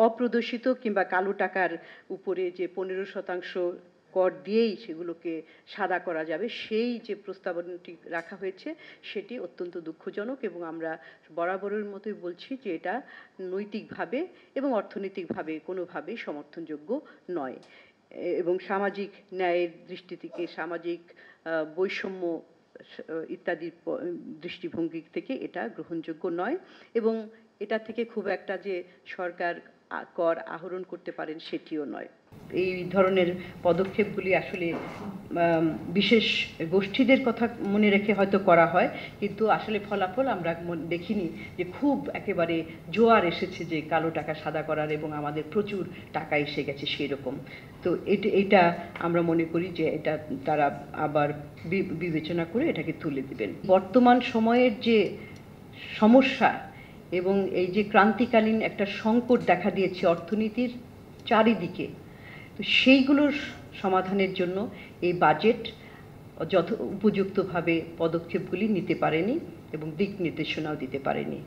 অপ্রদর্শিত কিংবা কালো টাকার উপরে যে 15% কর দিয়েই সেগুলোকে সাদা করা যাবে, সেই যে প্রস্তাবনাটি রাখা হয়েছে সেটি অত্যন্ত দুঃখজনক এবং আমরা বরাবরের মতোই বলছি যে এটা নৈতিকভাবে এবং অর্থনৈতিকভাবে কোনোভাবেই সমর্থনযোগ্য নয় এবং সামাজিক ন্যায়ের দৃষ্টি থেকে, সামাজিক বৈষম্য ইত্যাদির দৃষ্টিভঙ্গি থেকে এটা গ্রহণযোগ্য নয় এবং এটা থেকে খুব একটা যে সরকার কর আহরণ করতে পারেন সেটিও নয়। এই ধরনের পদক্ষেপগুলি আসলে বিশেষ গোষ্ঠীদের কথা মনে রেখে হয়তো করা হয়, কিন্তু আসলে ফলাফল আমরা দেখিনি যে খুব একেবারে জোয়ার এসেছে যে কালো টাকা সাদা করার এবং আমাদের প্রচুর টাকা এসে গেছে সেই রকম। তো এটা আমরা মনে করি যে এটা তারা আবার বিবেচনা করে এটাকে তুলে দিবেন। বর্তমান সময়ের যে সমস্যা এবং এই যে ক্রান্তিকালীন একটা সংকট দেখা দিয়েছে অর্থনীতির চারিদিকে, তো সেইগুলোর সমাধানের জন্য এই বাজেট উপযুক্তভাবে পদক্ষেপগুলি নিতে পারেনি এবং দিক নির্দেশনাও দিতে পারেনি।